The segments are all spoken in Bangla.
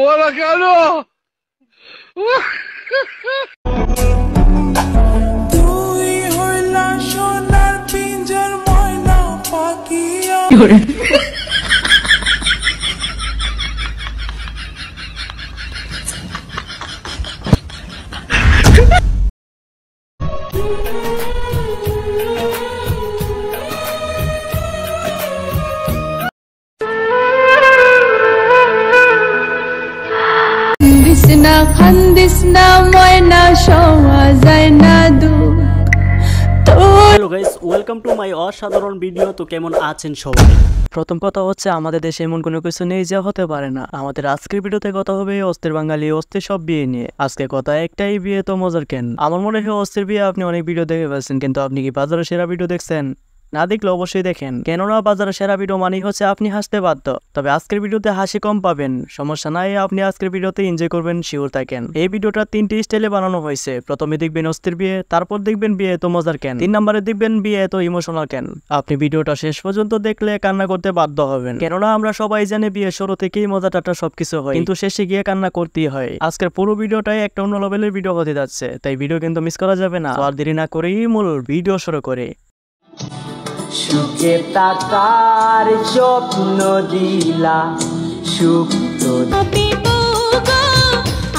ওরা কেন? তুই হইলা সোনার পিঞ্জর ময়না পাখিয়া। Hello guys, welcome to my অসাধারণ ভিডিও। তো কেমন আছেন সবাই? প্রথম কথা হচ্ছে আমাদের দেশে এমন কোনো কিছু নেই যা হতে পারে না। আমাদের আজকের ভিডিওতে কথা হবে অস্থির বাঙালি অস্থির সব বিয়ে নিয়ে। আজকে কথা একটাই, বিয়ে তো মজার কেন। আমার মনে হয় অস্থির বিয়ে আপনি অনেক ভিডিও দেখে ফেলছেন, কিন্তু আপনি কি বাজারের সেরা ভিডিও দেখছেন? না দেখলে অবশ্যই দেখেন, কেননা বাজারের সেরা ভিডিও মানেই হচ্ছে আপনি হাসতে বাধ্য। তবে আজকের ভিডিওতে হাসি কম পাবেন, সমস্যা নাই, আপনি আজকের ভিডিওতে এনজয় করবেন, শিওর থাকেন। এই ভিডিওটা 3টি স্টাইলে বানানো হয়েছে। প্রথমে দেখবেন অস্থির বিয়ে, তারপর দেখবেন বিয়ে তো মজার কেন, 3 নম্বরে দেখবেন বিয়ে তো ইমোশনাল কেন। আপনি ভিডিওটা শেষ পর্যন্ত দেখলে কান্না করতে বাধ্য হবেন, কেননা আমরা সবাই জানি বিয়ে শুরু থেকেই মজা টাটা সবকিছু হয়, কিন্তু শেষে গিয়ে কান্না করতেই হয়। আজকের পুরো ভিডিওটাই একটা অন্য লেভেলের ভিডিও হতে যাচ্ছে, তাই ভিডিও কিন্তু মিস করা যাবে না। আর দেরি না করেই মূল ভিডিও শুরু করে। সুখে থাকার স্বপ্ন দিলা, সুখ তো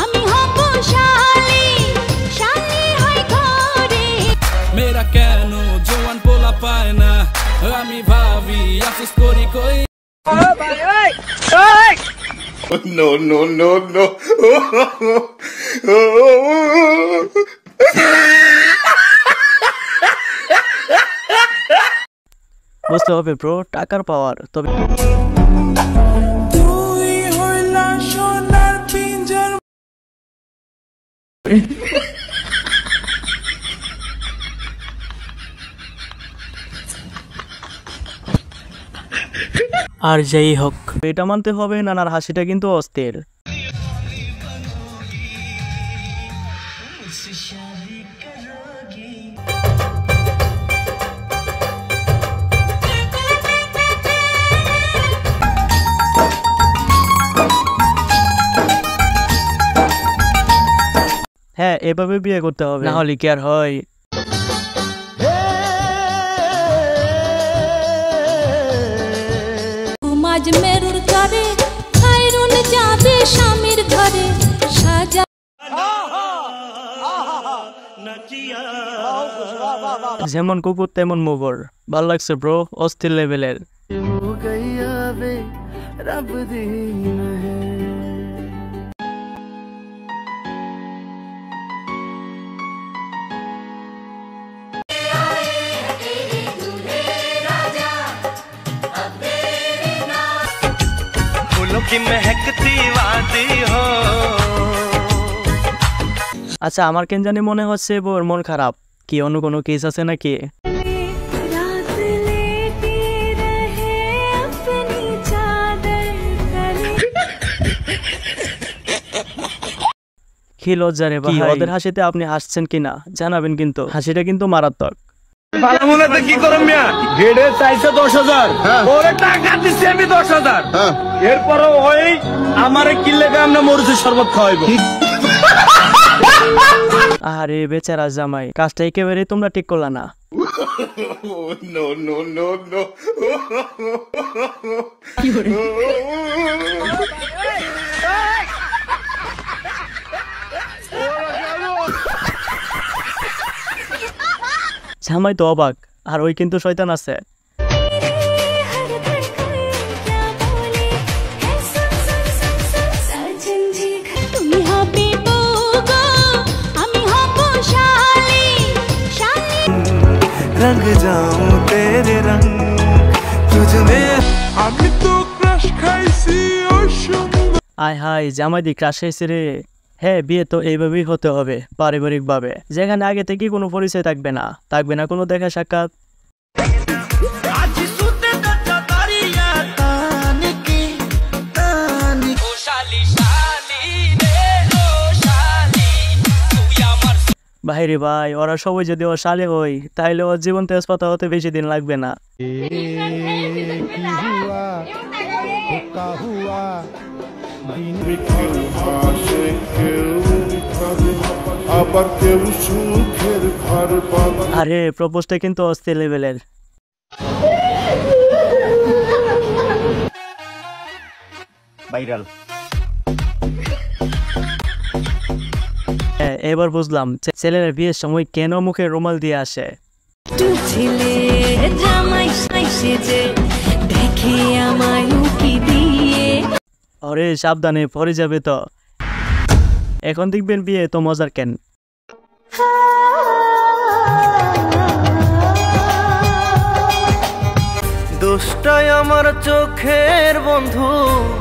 আমি হব শালি, শালি হয় ঘরে। মেয়েরা কেন জোয়ান পোলা পায় না, আমি ভাবি আফসোস করি কই। No, no, no, no. বুঝতে হবে ব্রো, টাকার পাওয়ার। তবে তুই হইলা সোনার পিঞ্জর। আর যাই হোক, এটা মানতে হবে নানার হাসিটা কিন্তু অস্থির। হ্যাঁ, এভাবে বিয়ে করতে হবে, না হলে কি আর হয়? মাঝ মেরুর ঘরে খায়রুন যাবে স্বামীর ঘরে সাজা। যেমন কুকুর তেমন মুগর। ভাল লাগছে ব্রো, অস্থির লেভেলের। আচ্ছা, আমার কেন জানি মনে হচ্ছে ওর মন খারাপ। কি অন্য কোনো কেস আছে নাকি? কি লজ্জা রে ভাই, ওদের হাসিতে আপনি হাসছেন কিনা জানাবেন, কিন্তু হাসিটা কিন্তু মারাত্মক। কি করম মিয়া? গেড়ে চাইছে 10,000, ওরে টাকা দিচ্ছি আমি 10,000। এরপরে ওই আমারে কিল্লে আমরা মরুচের শরবত খাওয়াইবো। আরে বেচারা জামাই, কাজটা একেবারে তোমরা ঠিক করলা না। No, no, no, no. জামাই তো অবাক, আর ওই কিন্তু শয়তান আছে। रंग जाऊं तेरे रंग तुझमें, আমি তো ক্রাশ খাইছি অসম্ভব। আয় হায়, জামাই দি ক্রাশ হয়েছে রে। হ্যাঁ, বিয়ে তো এইভাবেই হতে হবে, পারিবারিক ভাবে, যেখানে আগে থেকে কোনো পরিচয় থাকবে না, থাকবে না কোনো দেখা সাক্ষাৎ। ভাইরে ভাই, ওরা সবাই যদি ওর শালে হই তাহলে ওর জীবন তেজপাতা হতে বেশি দিন লাগবে না। আরে প্রপোজটা কিন্তু অস্থির লেভেলের। ভাইরাল। এবার বুঝলাম ছেলেরা বিয়ের সময় কেন মুখে রুমাল দিয়ে আসে। ছেলে জামাই সেজে দেখে আমায় উকি দিয়ে। আরে সাবধানে পরে যাবে তো। এখন দেখবেন বিয়ে তো মজার কেন। দোষটাই আমার চোখের বন্ধু,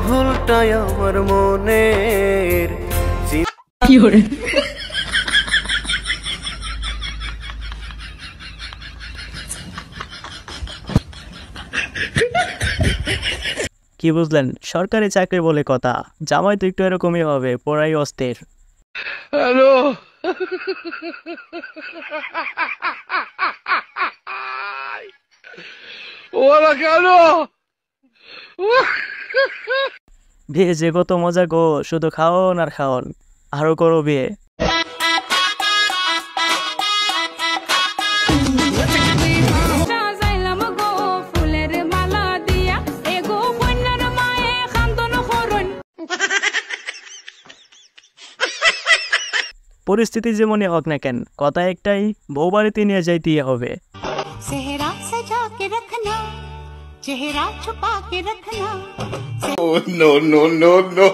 ভুলটাই আমার মনের। কি বুঝলেন? সরকারি চাকরি বলে কথা, জামাই তো একটু এরকমই হবে, পড়াই অস্থির। হ্যালো, ওরা কেন? বিয়ে যে কত মজা গো, শুধু খাওন আর খাওন। আরো করো বিয়ে। পরিস্থিতি যেমনই হোক না কেন, কথা একটাই, বউ বাড়িতে নিয়ে যাইতেই হবে। চেহারা সাজা কে রখনা, চেহারা ছুপা কে রখনা। No no no no.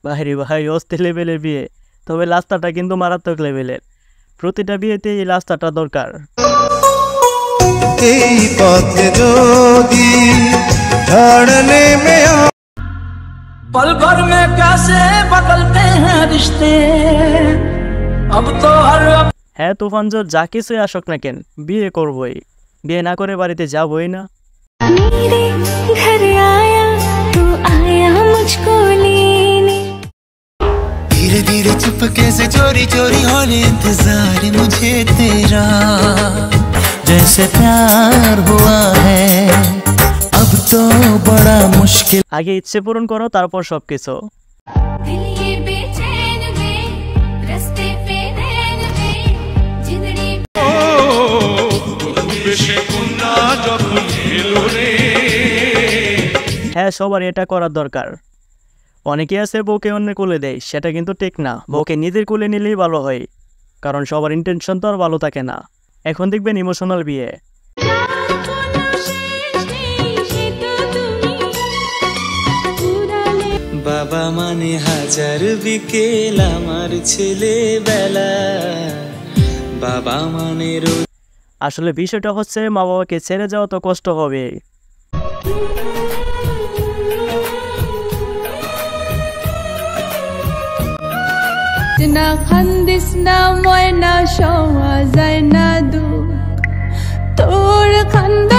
ভাইরে ভাই, অস্থির লেভেলের বিয়ে, তবে রাস্তাটা কিন্তু মারাত্মক লেভেলের। প্রতিটা বিয়েতে এই রাস্তাটা দরকার। এই পথে যদি ছাড়নে মে पल भर में कैसे बदलते हैं रिश्ते अब तो हर হ্যাঁ তুফানজোর যা কিছুই আসক না কেন, বিয়ে করবই। বিয়ে না করে বাড়িতে যাবই না। मेरे घर आया तू आया मुझको लेने। धीरे धीरे चुपके से चोरी चोरी होने इंतजार मुझे तेरा, जैसे प्यार हुआ है अब तो बड़ा मुश्किल। আগে ইচ্ছে পূরণ করো, তারপর সবকিছু। दिल ये बेचैन वे रास्ते पे रैन वे जिंदड़ी। হ্যাঁ সবার এটা করার দরকার। অনেকে আছে বউকে অন্য কোলে দেয়, সেটা কিন্তু ঠিক না। বউকে নিজের কোলে নিলেই ভালো হয়, কারণ সবার ইন্টেনশন তো আর ভালো থাকে না। এখন দেখবেন ইমোশনাল বিয়ে। বাবা মানে হাজার বিকেল আমার ছেলেবেলা, বাবা মানে আসলে বিষয়টা হচ্ছে মা বাবাকে ছেড়ে যাওয়া তো কষ্ট হবে। না খান্দিস না ময়না শোয়া যায় না দু তোর খান্দা।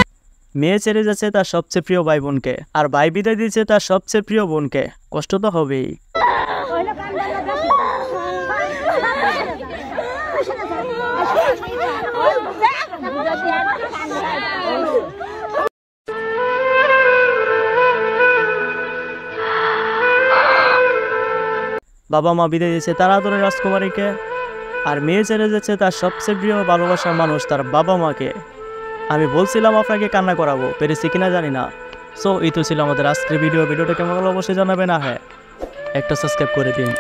মেয়ে ছেড়ে যাচ্ছে তার সবচেয়ে প্রিয় ভাই বোনকে, আর ভাই বিদায় দিচ্ছে তার সবচেয়ে প্রিয় বোনকে। কষ্ট তো হবেই। বাবা মা বিদায় দিচ্ছে তার আদরের রাজকুমারীকে, আর মেয়ে ছেড়ে যাচ্ছে তার সবচেয়ে প্রিয় ভালোবাসার মানুষ, তার বাবা মাকে। আমি বলছিলাম আপনাকে কান্না করাবো, পেরেছি কিনা জানি না। সো এই তো ছিল আমাদের আজকের ভিডিওটা কেমন হলো অবশ্যই জানাবেন। হ্যাঁ, একটা সাবস্ক্রাইব করে দিন।